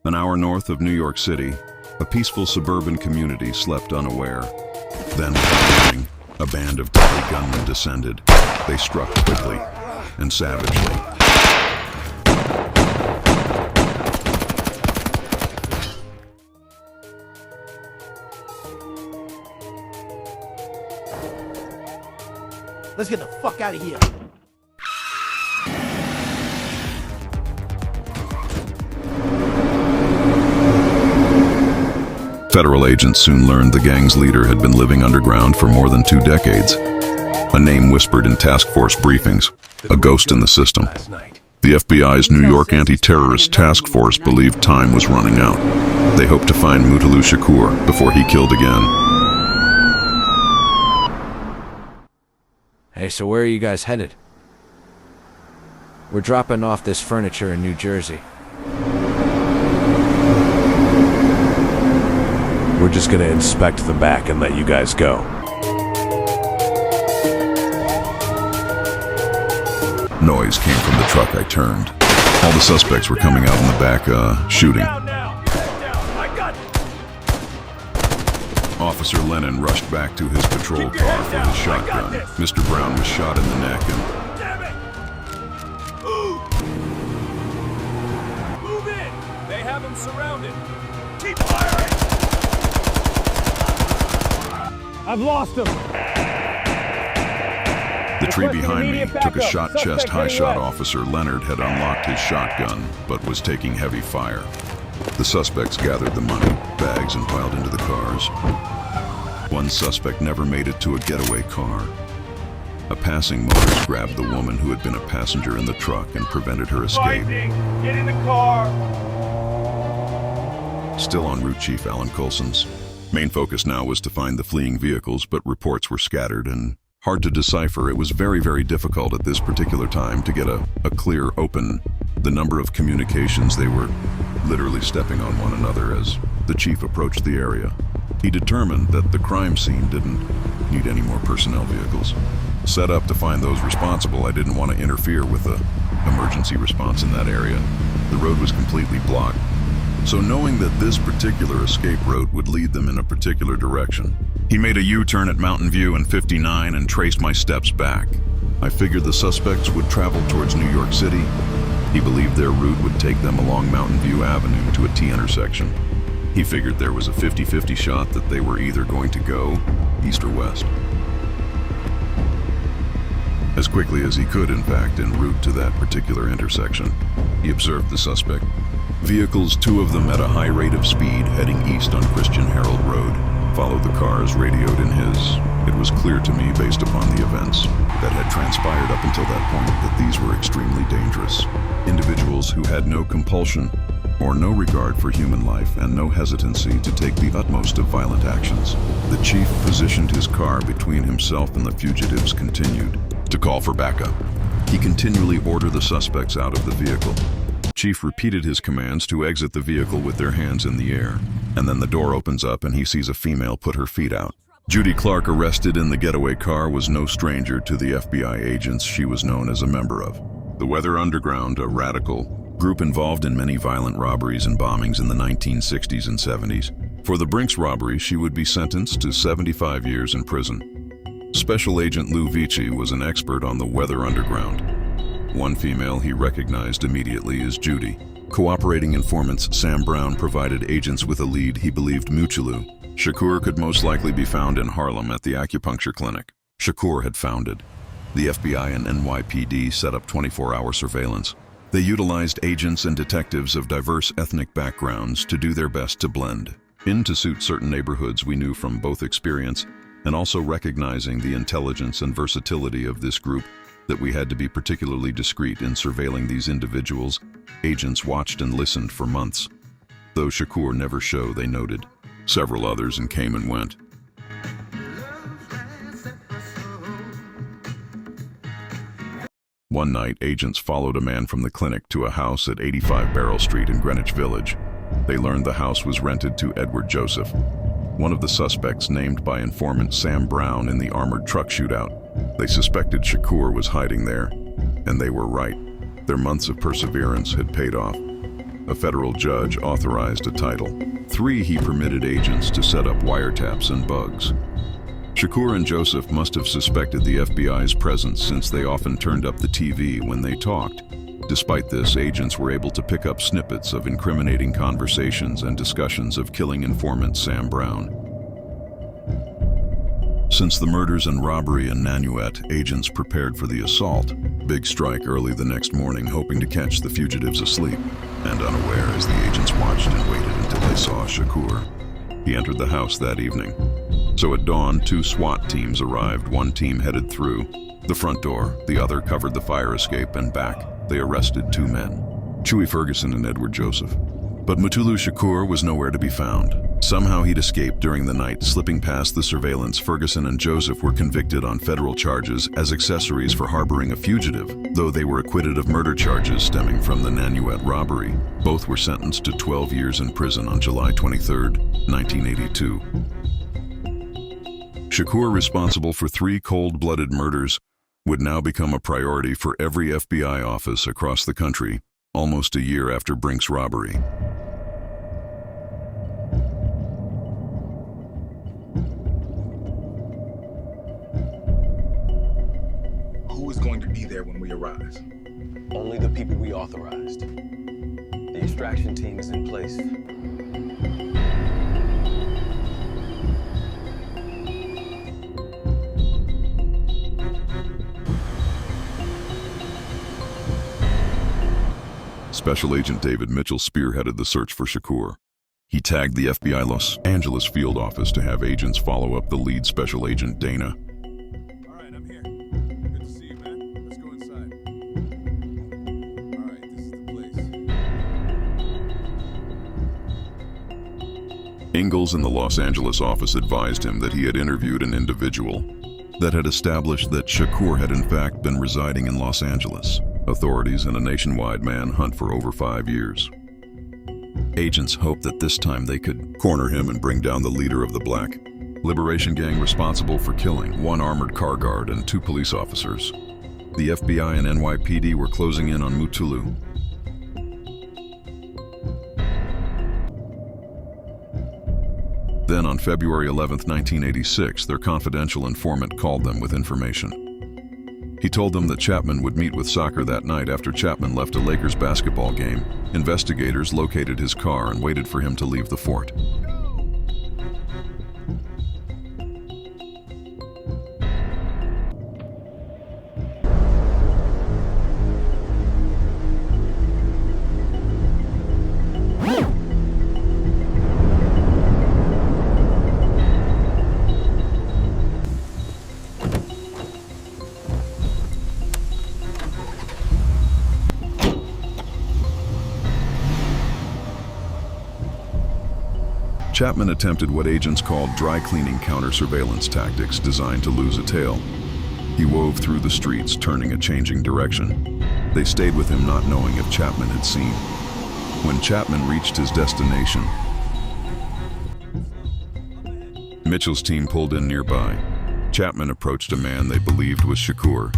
An hour north of New York City, a peaceful suburban community slept unaware. Then, without warning, a band of deadly gunmen descended. They struck quickly and savagely. Let's get the fuck out of here. Federal agents soon learned the gang's leader had been living underground for more than 2 decades. A name whispered in task force briefings, a ghost in the system. The FBI's New York anti-terrorist task force believed time was running out. They hoped to find Mutulu Shakur before he killed again. Hey, so where are you guys headed? We're dropping off this furniture in New Jersey. We're just gonna inspect the back and let you guys go. Noise came from the truck I turned. All the suspects were coming out in the back, shooting. Officer Lennon rushed back to his patrol car for his shotgun. Mr. Brown was shot in the neck and... Damn it! Move in! They have him surrounded. Keep firing! I've lost him. The tree behind me took a shot chest high shot. Officer Leonard had unlocked his shotgun, but was taking heavy fire. The suspects gathered the money, bags, and piled into the cars. One suspect never made it to a getaway car. A passing motorist grabbed the woman who had been a passenger in the truck and prevented her escape. Get in the car! Still en route, Chief Alan Coulson's main focus now was to find the fleeing vehicles, but reports were scattered and hard to decipher. It was very, very difficult at this particular time to get a clear open. The number of communications, they were literally stepping on one another as the chief approached the area. He determined that the crime scene didn't need any more personnel vehicles. Set up to find those responsible, I didn't want to interfere with the emergency response in that area. The road was completely blocked. So knowing that this particular escape route would lead them in a particular direction, he made a U-turn at Mountain View and 59 and traced my steps back. I figured the suspects would travel towards New York City. He believed their route would take them along Mountain View Avenue to a T-intersection. He figured there was a 50-50 shot that they were either going to go east or west. As quickly as he could, in fact, en route to that particular intersection, he observed the suspect. Vehicles, 2 of them at a high rate of speed, heading east on Christian Herald Road, followed the cars radioed in his. It was clear to me, based upon the events that had transpired up until that point, that these were extremely dangerous. Individuals who had no compulsion or no regard for human life and no hesitancy to take the utmost of violent actions. The chief positioned his car between himself and the fugitives, continued to call for backup. He continually ordered the suspects out of the vehicle. Chief repeated his commands to exit the vehicle with their hands in the air. And then the door opens up and he sees a female put her feet out. Judy Clark, arrested in the getaway car, was no stranger to the FBI agents she was known as a member of. The Weather Underground, a radical group involved in many violent robberies and bombings in the 1960s and 70s. For the Brink's robbery, she would be sentenced to 75 years in prison. Special Agent Lou Vici was an expert on the Weather Underground. One female he recognized immediately as Judy. Cooperating informants Sam Brown provided agents with a lead he believed Mutulu Shakur could most likely be found in Harlem at the acupuncture clinic Shakur had founded. The FBI and NYPD set up 24-hour surveillance. They utilized agents and detectives of diverse ethnic backgrounds to do their best to blend in to suit certain neighborhoods we knew from both experience and also recognizing the intelligence and versatility of this group that we had to be particularly discreet in surveilling these individuals. Agents watched and listened for months. Though Shakur never showed, they noted several others and came and went. One night, agents followed a man from the clinic to a house at 85 Beryl Street in Greenwich Village. They learned the house was rented to Edward Joseph, one of the suspects named by informant Sam Brown in the armored truck shootout. They suspected Shakur was hiding there, and they were right. Their months of perseverance had paid off. A federal judge authorized a title. 3, he permitted agents to set up wiretaps and bugs. Shakur and Joseph must have suspected the FBI's presence since they often turned up the TV when they talked. Despite this, agents were able to pick up snippets of incriminating conversations and discussions of killing informant Sam Brown. Since the murders and robbery in Nanuet, agents prepared for the assault. Big strike early the next morning, hoping to catch the fugitives asleep, and unaware as the agents watched and waited until they saw Shakur. He entered the house that evening. So at dawn, 2 SWAT teams arrived. One team headed through the front door, the other covered the fire escape, and back they arrested 2 men, Chewy Ferguson and Edward Joseph. But Mutulu Shakur was nowhere to be found. Somehow he'd escaped during the night, slipping past the surveillance. Ferguson and Joseph were convicted on federal charges as accessories for harboring a fugitive, though they were acquitted of murder charges stemming from the Nanuet robbery. Both were sentenced to 12 years in prison on July 23, 1982. Shakur, responsible for 3 cold-blooded murders, would now become a priority for every FBI office across the country, almost a year after Brink's robbery. Who is going to be there when we arrive? Only the people we authorized. The extraction team is in place. Special Agent David Mitchell spearheaded the search for Shakur. He tagged the FBI Los Angeles field office to have agents follow up the lead Special Agent Dana. All right, I'm here. Good to see you, man. Let's go inside. All right, this is the place. Ingalls in the Los Angeles office advised him that he had interviewed an individual that had established that Shakur had in fact been residing in Los Angeles. Authorities and a nationwide manhunt for over 5 years. Agents hoped that this time they could corner him and bring down the leader of the Black Liberation Gang responsible for killing 1 armored car guard and 2 police officers. The FBI and NYPD were closing in on Mutulu. Then on February 11, 1986, their confidential informant called them with information. He told them that Chapman would meet with Soccer that night after Chapman left a Lakers basketball game. Investigators located his car and waited for him to leave the fort. Chapman attempted what agents called dry cleaning counter-surveillance tactics designed to lose a tail. He wove through the streets, turning a changing direction. They stayed with him, not knowing if Chapman had seen. When Chapman reached his destination, Mitchell's team pulled in nearby. Chapman approached a man they believed was Shakur.